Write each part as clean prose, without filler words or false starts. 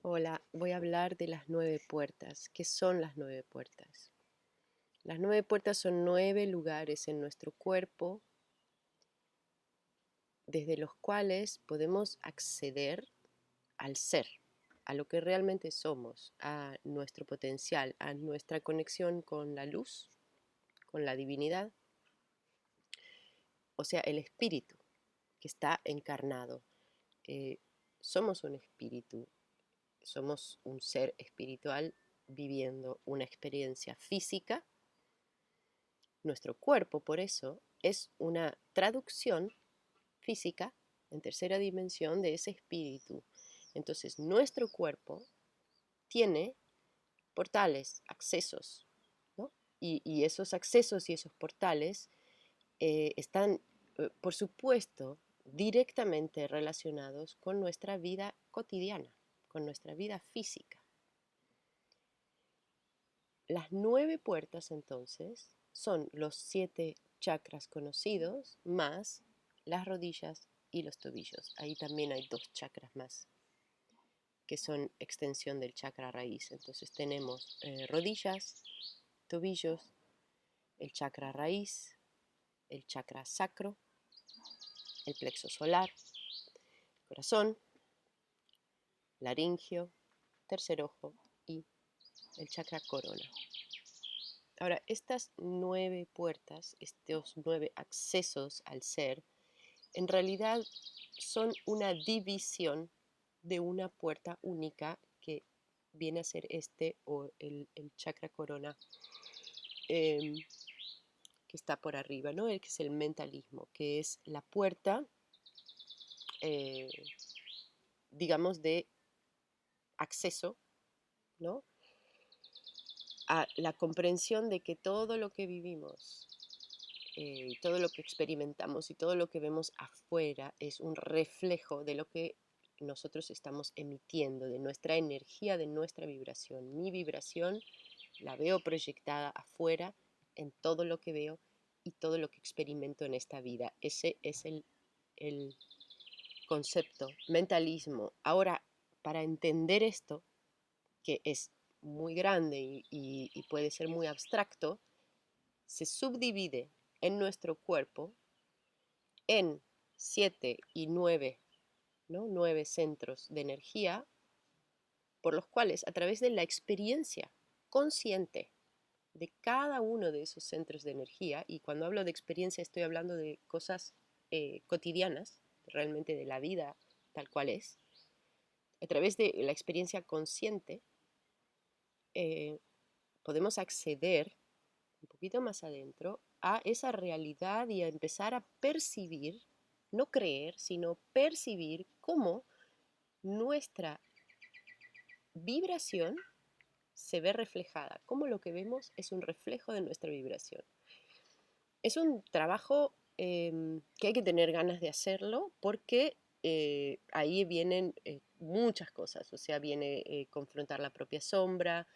Hola, voy a hablar de las 9 puertas. ¿Qué son las 9 puertas? Las 9 puertas son 9 lugares en nuestro cuerpo desde los cuales podemos acceder al ser, a lo que realmente somos, a nuestro potencial, a nuestra conexión con la luz, con la divinidad, o sea, el espíritu que está encarnado. Eh, Somos un espíritu, somos un ser espiritual viviendo una experiencia física. Nuestro cuerpo, por eso, es una traducción física en tercera dimensión de ese espíritu. Entonces, nuestro cuerpo tiene portales, accesos, ¿no? Y esos accesos y esos portales están, por supuesto, directamente relacionados con nuestra vida cotidiana, con nuestra vida física. Las 9 puertas, entonces, son los 7 chakras conocidos más las rodillas y los tobillos. Ahí también hay 2 chakras más que son extensión del chakra raíz. Entonces tenemos rodillas, tobillos, el chakra raíz, el chakra sacro, el plexo solar, corazón, laringio, tercer ojo y el chakra corona. Ahora, estas 9 puertas, estos 9 accesos al ser, en realidad son una división de una puerta única que viene a ser o el chakra corona, que está por arriba, ¿no? El que es el mentalismo, que es la puerta, eh, digamos, de acceso, ¿no? A la comprensión de que todo lo que vivimos, todo lo que experimentamos y todo lo que vemos afuera es un reflejo de lo que nosotros estamos emitiendo, de nuestra energía, de nuestra vibración. Mi vibración la veo proyectada afuera en todo lo que veo y todo lo que experimento en esta vida. Ese es el concepto, mentalismo. Ahora, para entender esto, que es muy grande y puede ser muy abstracto, se subdivide en nuestro cuerpo en 7 y 9, ¿no? 9 centros de energía, por los cuales, a través de la experiencia consciente de cada uno de esos centros de energía, y cuando hablo de experiencia estoy hablando de cosas cotidianas, realmente de la vida tal cual es, a través de la experiencia consciente, eh, podemos acceder un poquito más adentro a esa realidad y a empezar a percibir, no creer, sino percibir cómo nuestra vibración se ve reflejada, cómo lo que vemos es un reflejo de nuestra vibración. Es un trabajo que hay que tener ganas de hacerlo porque ahí vienen muchas cosas, o sea, viene confrontar la propia sombra.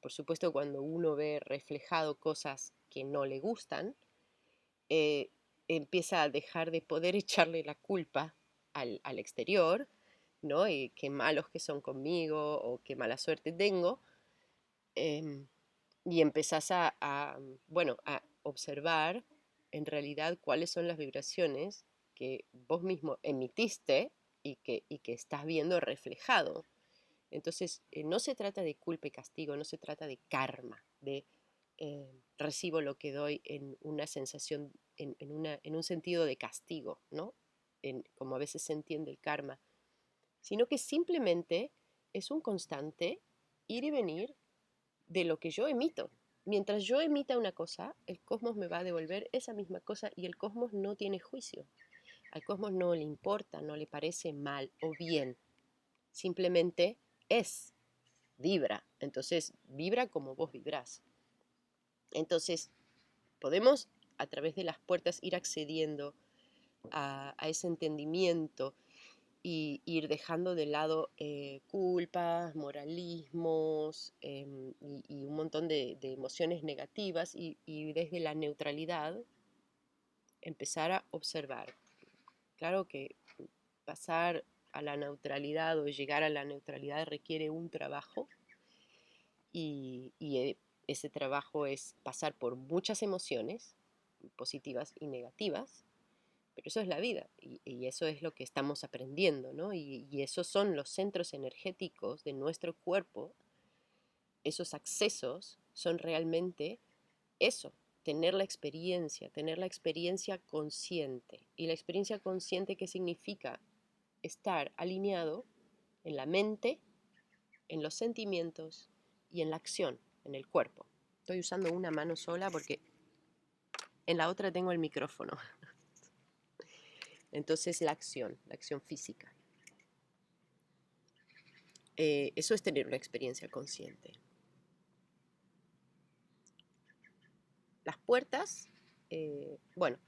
Por supuesto, cuando uno ve reflejado cosas que no le gustan, eh, empieza a dejar de poder echarle la culpa al exterior, ¿no? Y qué malos que son conmigo o qué mala suerte tengo. em, y empezás bueno, a observar en realidad cuáles son las vibraciones que vos mismo emitiste y que estás viendo reflejado. Entonces, no se trata de culpa y castigo, no se trata de karma, de recibo lo que doy en una sensación, en un sentido de castigo, ¿no? Como a veces se entiende el karma, sino que simplemente es un constante ir y venir de lo que yo emito. Mientras yo emita una cosa, el cosmos me va a devolver esa misma cosa y el cosmos no tiene juicio. Al cosmos no le importa, no le parece mal o bien, simplemente es, vibra. Entonces, vibra como vos vibrás. Entonces, podemos a través de las puertas ir accediendo a ese entendimiento y ir dejando de lado culpas, moralismos y un montón de emociones negativas y desde la neutralidad empezar a observar. Claro que pasar a la neutralidad o llegar a la neutralidad requiere un trabajo y ese trabajo es pasar por muchas emociones, positivas y negativas, pero eso es la vida y eso es lo que estamos aprendiendo, ¿no? Y esos son los centros energéticos de nuestro cuerpo, esos accesos son realmente eso, tener la experiencia consciente. ¿Y la experiencia consciente qué significa? Estar alineado en la mente, en los sentimientos y en la acción, en el cuerpo. Estoy usando una mano sola porque en la otra tengo el micrófono. Entonces la acción física. Eso es tener una experiencia consciente. Las puertas, bueno,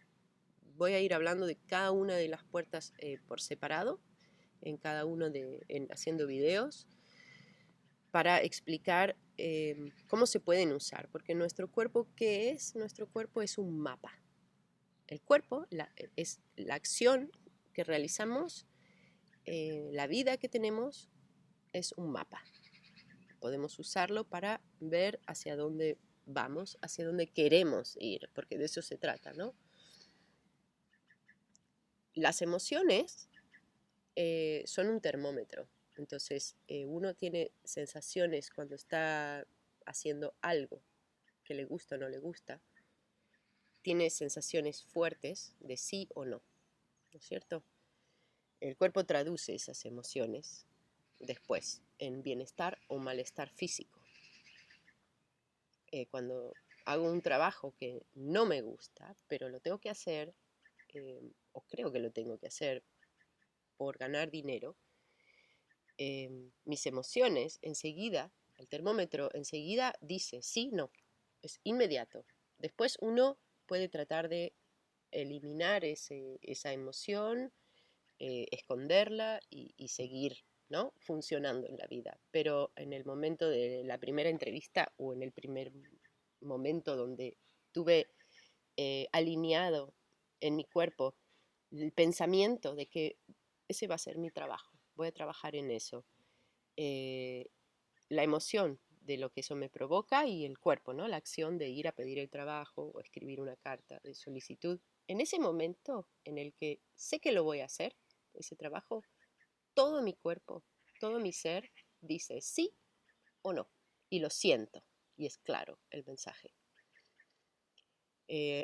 voy a ir hablando de cada una de las puertas por separado, en cada uno haciendo videos, para explicar cómo se pueden usar, porque nuestro cuerpo, ¿qué es? Nuestro cuerpo es un mapa. El cuerpo es la acción que realizamos, la vida que tenemos es un mapa. Podemos usarlo para ver hacia dónde vamos, hacia dónde queremos ir, porque de eso se trata, ¿no? Las emociones son un termómetro. Entonces, uno tiene sensaciones cuando está haciendo algo que le gusta o no le gusta, tiene sensaciones fuertes de sí o no, ¿no es cierto? El cuerpo traduce esas emociones después en bienestar o malestar físico. Cuando hago un trabajo que no me gusta, pero lo tengo que hacer, o creo que lo tengo que hacer por ganar dinero, mis emociones enseguida, el termómetro enseguida dice sí, no, es inmediato. Después uno puede tratar de eliminar esa emoción, esconderla y seguir, ¿no? Funcionando en la vida. Pero en el momento de la primera entrevista o en el primer momento donde tuve alineado en mi cuerpo el pensamiento de que ese va a ser mi trabajo, voy a trabajar en eso. Eh, la emoción de lo que eso me provoca y el cuerpo, ¿no? La acción de ir a pedir el trabajo o escribir una carta de solicitud. En ese momento en el que sé que lo voy a hacer, ese trabajo, todo mi cuerpo, todo mi ser dice sí o no. Y lo siento. Y es claro el mensaje.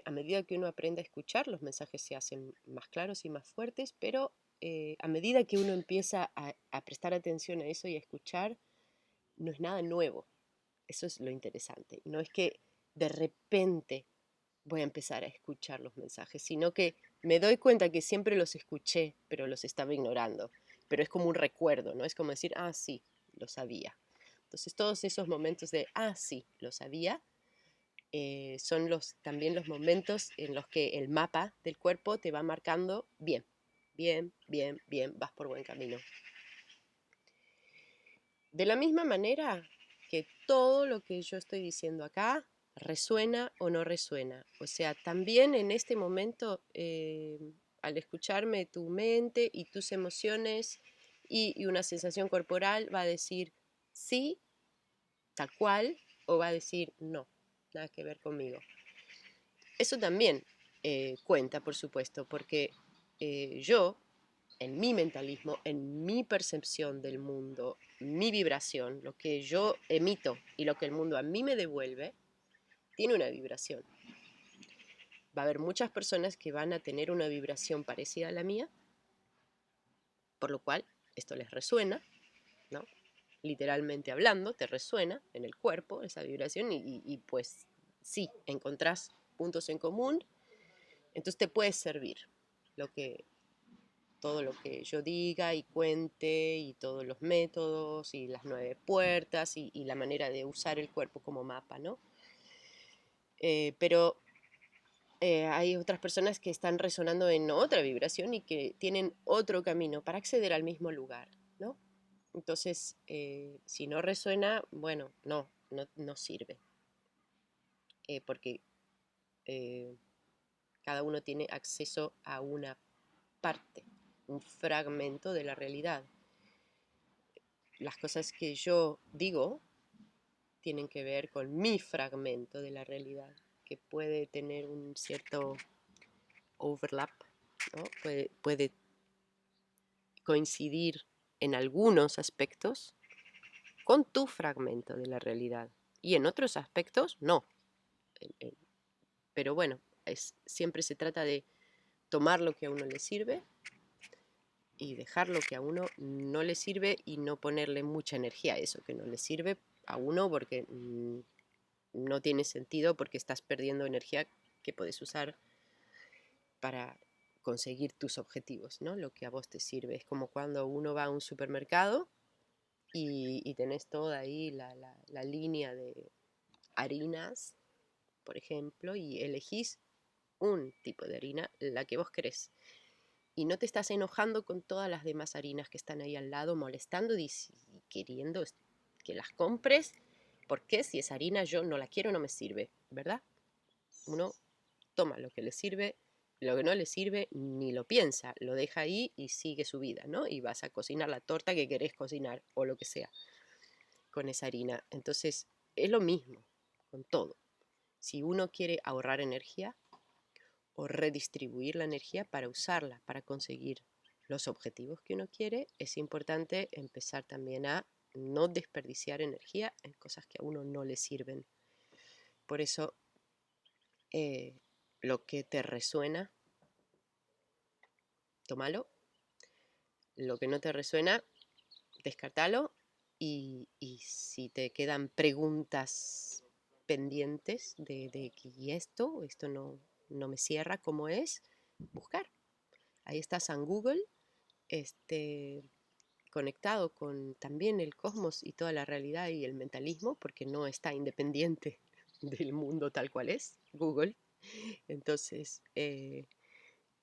A medida que uno aprende a escuchar, los mensajes se hacen más claros y más fuertes, pero a medida que uno empieza a prestar atención a eso y a escuchar, no es nada nuevo. Eso es lo interesante. No es que de repente voy a empezar a escuchar los mensajes, sino que me doy cuenta que siempre los escuché, pero los estaba ignorando. Pero es como un recuerdo, ¿no? Es como decir, ah, sí, lo sabía. Entonces todos esos momentos de, ah, sí, lo sabía, son también los momentos en los que el mapa del cuerpo te va marcando bien, bien, bien, bien, vas por buen camino. De la misma manera que todo lo que yo estoy diciendo acá resuena o no resuena. O sea, también en este momento, al escucharme, tu mente y tus emociones y una sensación corporal va a decir sí, tal cual, o va a decir no, nada que ver conmigo. Eso también cuenta, por supuesto, porque yo, en mi mentalismo, en mi percepción del mundo, mi vibración, lo que yo emito y lo que el mundo a mí me devuelve, tiene una vibración. Va a haber muchas personas que van a tener una vibración parecida a la mía, por lo cual esto les resuena, ¿no? Literalmente hablando, te resuena en el cuerpo esa vibración y pues sí, encontrás puntos en común, entonces te puede servir lo que, todo lo que yo diga y cuente y todos los métodos y las 9 puertas y la manera de usar el cuerpo como mapa, ¿no? Pero hay otras personas que están resonando en otra vibración y que tienen otro camino para acceder al mismo lugar, ¿no? Entonces, si no resuena, bueno, no sirve, porque cada uno tiene acceso a una parte un fragmento de la realidad. Las cosas que yo digo tienen que ver con mi fragmento de la realidad, que puede tener un cierto overlap, ¿no? Puede coincidir en algunos aspectos con tu fragmento de la realidad y en otros aspectos no. Pero bueno, siempre se trata de tomar lo que a uno le sirve y dejar lo que a uno no le sirve y no ponerle mucha energía a eso que no le sirve a uno porque no tiene sentido, porque estás perdiendo energía que puedes usar para conseguir tus objetivos, ¿no? Lo que a vos te sirve. Es como cuando uno va a un supermercado y tenés toda ahí la línea de harinas, por ejemplo, y elegís un tipo de harina, la que vos querés. Y no te estás enojando con todas las demás harinas que están ahí al lado, molestando y queriendo que las compres, porque si esa harina yo no la quiero, no me sirve, ¿verdad? Uno toma lo que le sirve, lo que no le sirve ni lo piensa, lo deja ahí y sigue su vida, ¿no? Y vas a cocinar la torta que querés cocinar o lo que sea con esa harina. Entonces, es lo mismo con todo. Si uno quiere ahorrar energía o redistribuir la energía para usarla, para conseguir los objetivos que uno quiere, es importante empezar también a no desperdiciar energía en cosas que a uno no le sirven. Por eso, lo que te resuena, tómalo. Lo que no te resuena, descartalo. Y si te quedan preguntas pendientes de que y esto no me cierra como es, buscar. Ahí está San Google, conectado con también el cosmos y toda la realidad y el mentalismo, porque no está independiente del mundo tal cual es Google. Entonces,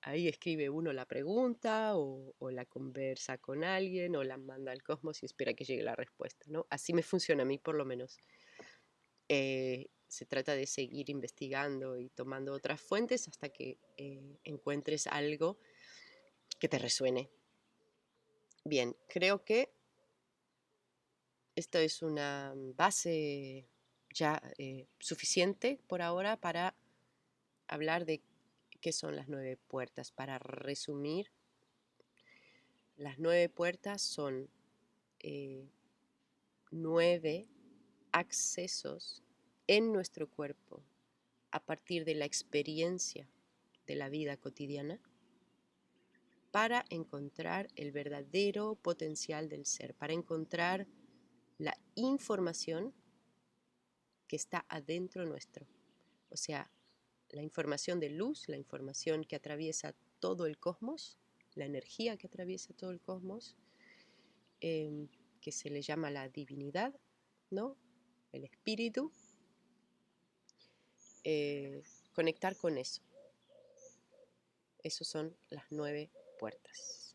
ahí escribe uno la pregunta o la conversa con alguien o la manda al cosmos y espera que llegue la respuesta, ¿no? Así me funciona a mí por lo menos. Se trata de seguir investigando y tomando otras fuentes hasta que encuentres algo que te resuene. Bien, creo que esto es una base ya suficiente por ahora para hablar de qué son las 9 puertas. Para resumir, las 9 puertas son 9 accesos en nuestro cuerpo a partir de la experiencia de la vida cotidiana para encontrar el verdadero potencial del ser, para encontrar la información que está adentro nuestro. O sea, la información de luz, la información que atraviesa todo el cosmos, la energía que atraviesa todo el cosmos, que se le llama la divinidad, ¿no? El espíritu, conectar con eso. Esas son las 9 puertas.